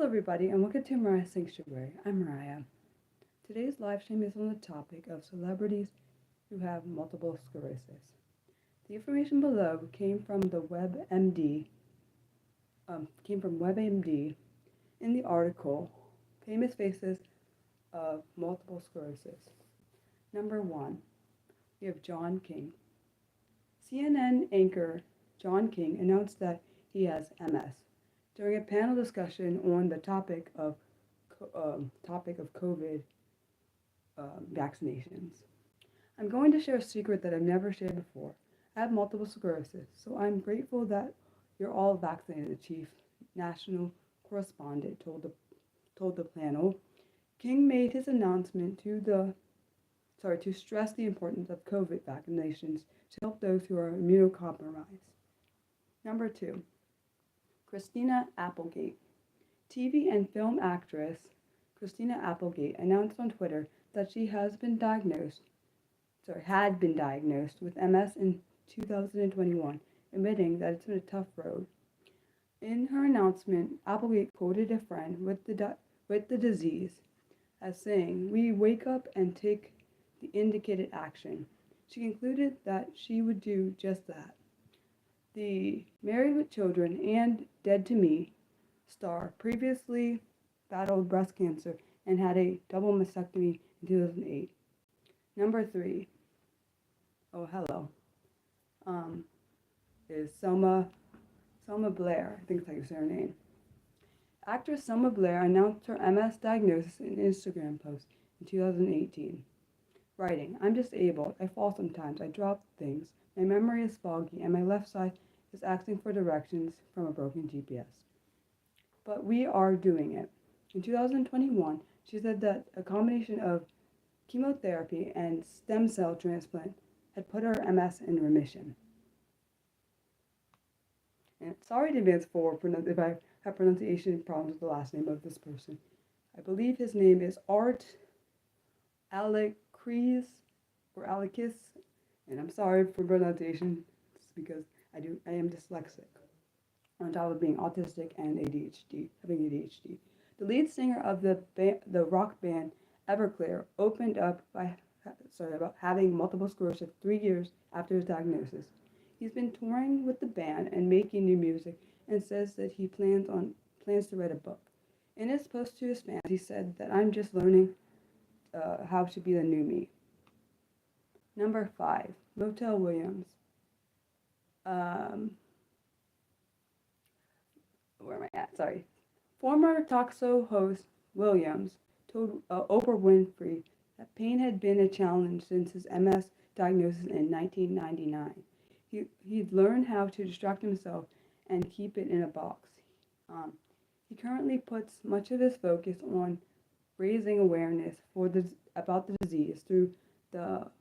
everybody, and welcome to Mariah's Sanctuary. I'm Mariah. Today's live stream is on the topic of celebrities who have multiple sclerosis. The information below came from WebMD in the article Famous Faces of Multiple Sclerosis. Number 1, we have John King. CNN anchor John King announced that he has MS during a panel discussion on the topic of COVID vaccinations. I'm going to share a secret that I've never shared before. I have multiple sclerosis, so I'm grateful that you're all vaccinated, the chief national correspondent told the panel. King made his announcement to stress the importance of COVID vaccinations to help those who are immunocompromised. Number 2, Christina Applegate. TV and film actress Christina Applegate announced on Twitter that she had been diagnosed with MS in 2021, admitting that it's been a tough road. In her announcement, Applegate quoted a friend with the disease as saying, "We wake up and take the indicated action." She concluded that she would do just that. The Married with Children and Dead to Me star previously battled breast cancer and had a double mastectomy in 2008. Number 3, is Selma Blair. I think that's how you say her name. Actress Selma Blair announced her MS diagnosis in an Instagram post in 2018, writing, "I'm disabled. I fall sometimes. I drop things. My memory is foggy, and my left side is asking for directions from a broken GPS. But we are doing it." In 2021, she said that a combination of chemotherapy and stem cell transplant had put her MS in remission. And sorry in advance if I have pronunciation problems with the last name of this person. I believe his name is Art Alekris or Alekis, and I'm sorry for pronunciation. It's because I am dyslexic, on top of being autistic and having ADHD. The lead singer of the rock band Everclear opened up about having multiple sclerosis 3 years after his diagnosis. He's been touring with the band and making new music, and says that he plans to write a book. In his post to his fans, he said that "I'm just learning how to be the new me." Number 5, Motel Williams. Where am I at? Sorry. Former talk show host Williams told Oprah Winfrey that pain had been a challenge since his MS diagnosis in 1999. He'd learned how to distract himself and keep it in a box. He currently puts much of his focus on raising awareness about the disease through the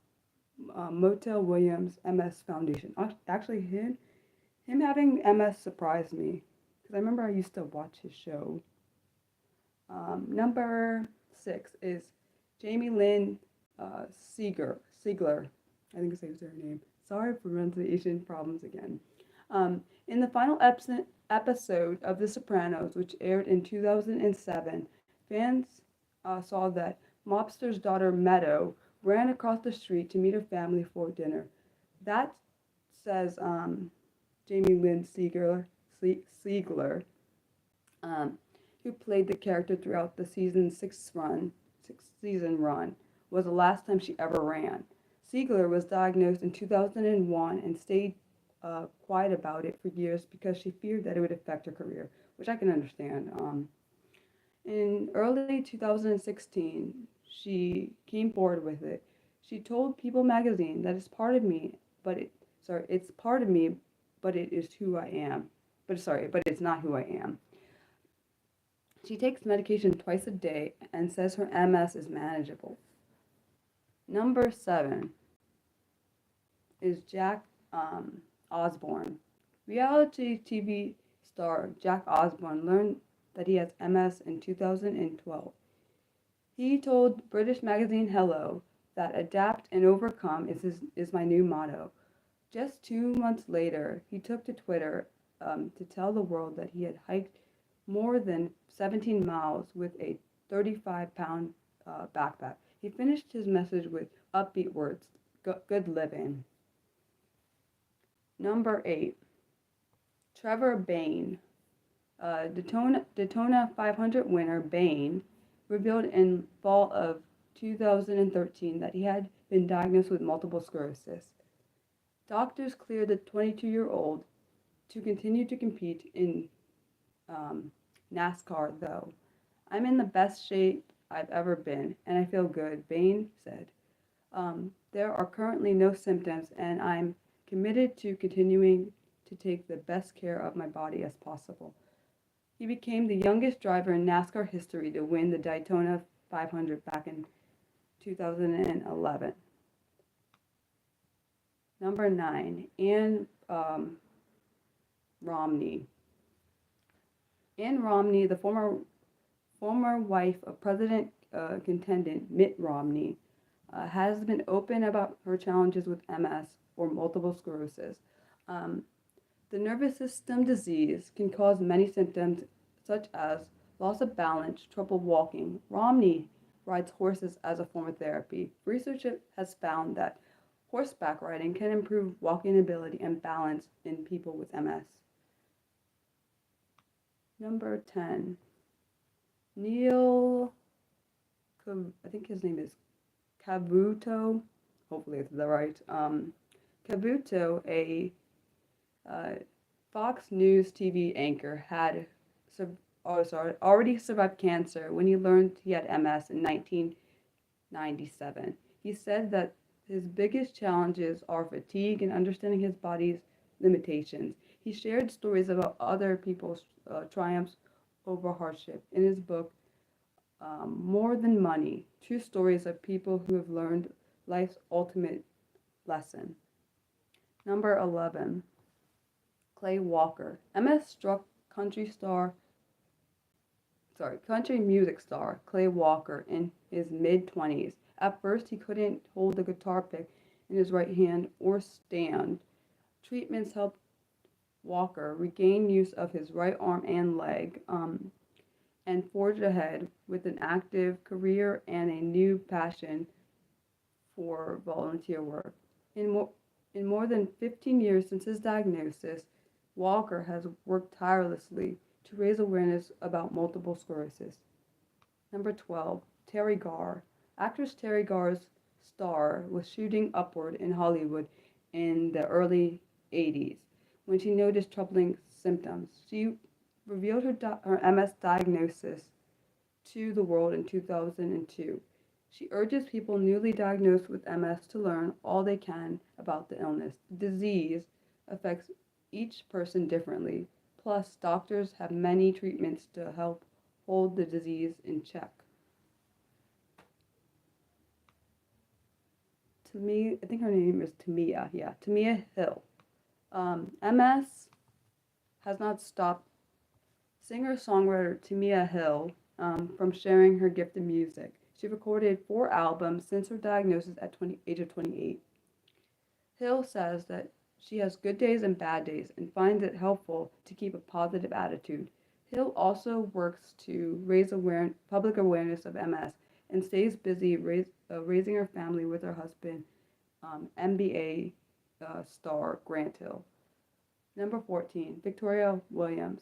Motel Williams MS Foundation. Actually, him having MS surprised me, because I remember I used to watch his show. Number 6 is Jamie Lynn Siegler. I think it's her name. Sorry for pronunciation problems again. In the final episode of The Sopranos, which aired in 2007, fans saw that mobster's daughter Meadow ran across the street to meet her family for dinner. That says Jamie Lynn Siegler, who played the character throughout the season 6 run, was the last time she ever ran. Siegler was diagnosed in 2001 and stayed quiet about it for years because she feared that it would affect her career, which I can understand. In early 2016, she came forward with it. She told People magazine that it's part of me, but it is who I am. But it's not who I am. She takes medication twice a day and says her MS is manageable. Number 7 is Jack Osbourne. Reality TV star Jack Osbourne learned that he has MS in 2012. He told British magazine Hello that "adapt and overcome is my new motto." Just 2 months later, he took to Twitter to tell the world that he had hiked more than 17 miles with a 35-pound backpack. He finished his message with upbeat words, good living. Number 8, Trevor Bayne. Daytona 500 winner Bayne revealed in fall of 2013 that he had been diagnosed with multiple sclerosis. Doctors cleared the 22-year-old to continue to compete in NASCAR, though. I'm in the best shape I've ever been, and I feel good, Bayne said. There are currently no symptoms, and I'm committed to continuing to take the best care of my body as possible. He became the youngest driver in NASCAR history to win the Daytona 500 back in 2011. Number 9, Ann Romney. Ann Romney, the former wife of President contendent Mitt Romney, has been open about her challenges with MS or multiple sclerosis. The nervous system disease can cause many symptoms such as loss of balance, trouble walking. Romney rides horses as a form of therapy. Research has found that horseback riding can improve walking ability and balance in people with MS. Number 10, Neil, I think his name is Cavuto. Hopefully it's the right. Cavuto, a Fox News TV anchor, had already survived cancer when he learned he had MS in 1997. He said that his biggest challenges are fatigue and understanding his body's limitations. He shared stories about other people's triumphs over hardship in his book, More Than Money, True Stories of People Who Have Learned Life's Ultimate Lesson. Number 11, Clay Walker. MS struck country music star Clay Walker in his mid-20s. At first, he couldn't hold the guitar pick in his right hand or stand. Treatments helped Walker regain use of his right arm and leg, and forged ahead with an active career and a new passion for volunteer work. In more than 15 years since his diagnosis, Walker has worked tirelessly to raise awareness about multiple sclerosis. Number 12, Terry Garr. Actress Terry Garr's star was shooting upward in Hollywood in the early 80s when she noticed troubling symptoms. She revealed her MS diagnosis to the world in 2002. She urges people newly diagnosed with MS to learn all they can about the illness. The disease affects each person differently. Plus, doctors have many treatments to help hold the disease in check. I think her name is Tamia. Yeah, Tamia Hill. MS has not stopped singer-songwriter Tamia Hill from sharing her gift in music. She recorded 4 albums since her diagnosis at age of 28. Hill says that she has good days and bad days and finds it helpful to keep a positive attitude. Hill also works to raise public awareness of MS and stays busy raising her family with her husband, NBA star Grant Hill. Number 14, Victoria Williams.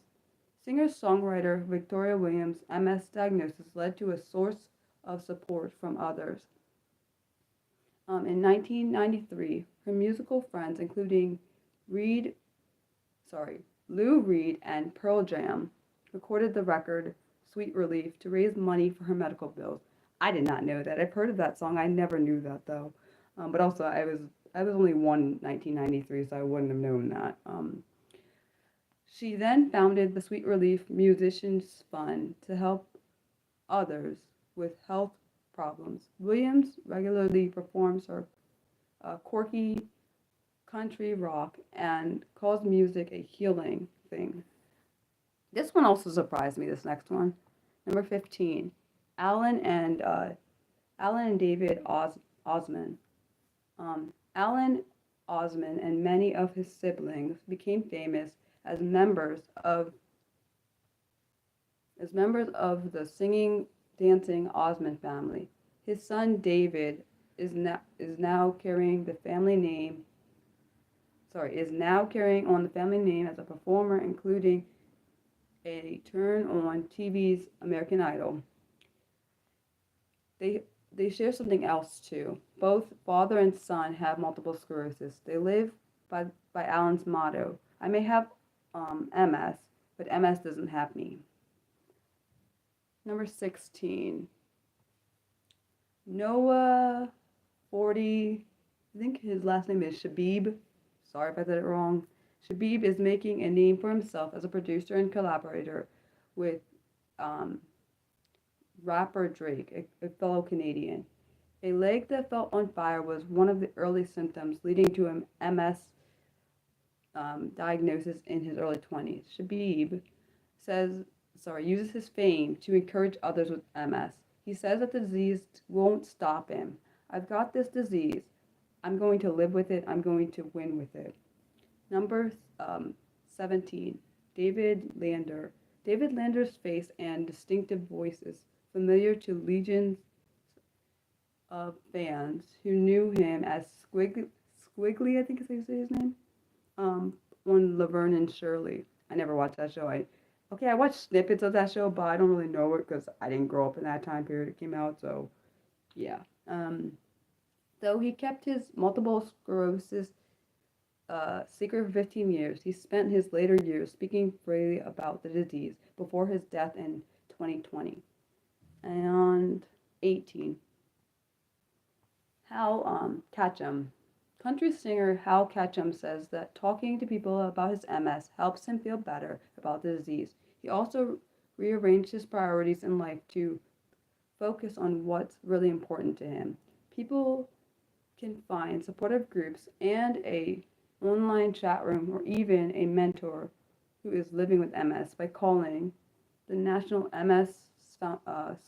Singer-songwriter Victoria Williams' MS diagnosis led to a source of support from others. In 1993, her musical friends, including Lou Reed and Pearl Jam, recorded the record Sweet Relief to raise money for her medical bills. I did not know that. I've heard of that song. I never knew that though. But also I was only 1 in 1993, so I wouldn't have known that. She then founded the Sweet Relief Musicians Fund to help others with health problems. Williams regularly performs her quirky country rock and calls music a healing thing. This one also surprised me, this next one. Number 15, Alan and David Osman. Alan Osman and many of his siblings became famous as members of is members of the singing, dancing Osmond family. His son David is now carrying the family name. Is now carrying on the family name as a performer, including a turn on TV's American Idol. They they share something else too. Both father and son have multiple sclerosis. They live by Alan's motto: "I may have MS, but MS doesn't have me." Number 16, Noah 40. I think his last name is Shabib. Sorry if I said it wrong. Shabib is making a name for himself as a producer and collaborator with um, rapper Drake, a fellow Canadian. A leg that felt on fire was one of the early symptoms leading to an MS diagnosis in his early 20s. Shabib uses his fame to encourage others with MS. He says that the disease won't stop him. "I've got this disease. I'm going to live with it. I'm going to win with it." Number 17, David Lander. David Lander's face and distinctive voice is familiar to legions of fans who knew him as Squiggly, I think is how you say his name, on Laverne and Shirley. I never watched that show. I watched snippets of that show, but I don't really know it because I didn't grow up in that time period it came out. So, yeah. Though he kept his multiple sclerosis secret for 15 years, he spent his later years speaking freely about the disease before his death in 2020. And 18, Hal Ketchum. Country singer Hal Ketchum says that talking to people about his MS helps him feel better about the disease. He also rearranged his priorities in life to focus on what's really important to him. People can find supportive groups and a online chat room or even a mentor who is living with MS by calling the National MS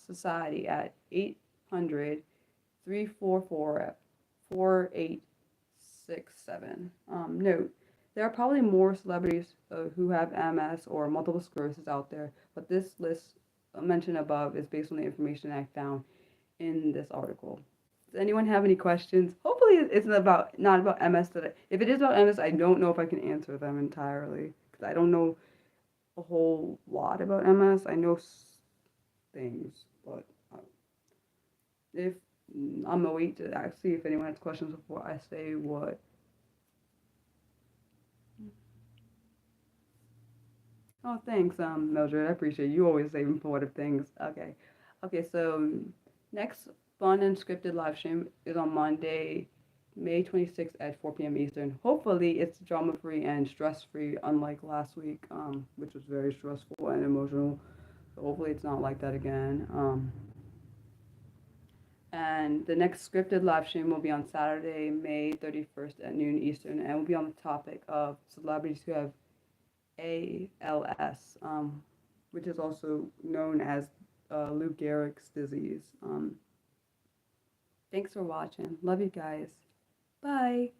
Society at 800-344-4867. Note, there are probably more celebrities who have MS or multiple sclerosis out there, but this list mentioned above is based on the information I found in this article. Does anyone have any questions? Hopefully it's not about MS today. If it is about MS, I don't know if I can answer them entirely because I don't know a whole lot about MS. I know things, but if I'm gonna wait to see if anyone has questions before I say what. Oh, thanks, Mildred. I appreciate you always say informative things. Okay. So next fun and scripted live stream is on Monday, May 26th at 4 p.m. Eastern. Hopefully, it's drama-free and stress-free, unlike last week, which was very stressful and emotional. So hopefully, it's not like that again. And the next scripted live stream will be on Saturday, May 31st at noon Eastern, and will be on the topic of celebrities who have ALS, which is also known as Lou Gehrig's disease. Thanks for watching. Love you guys. Bye.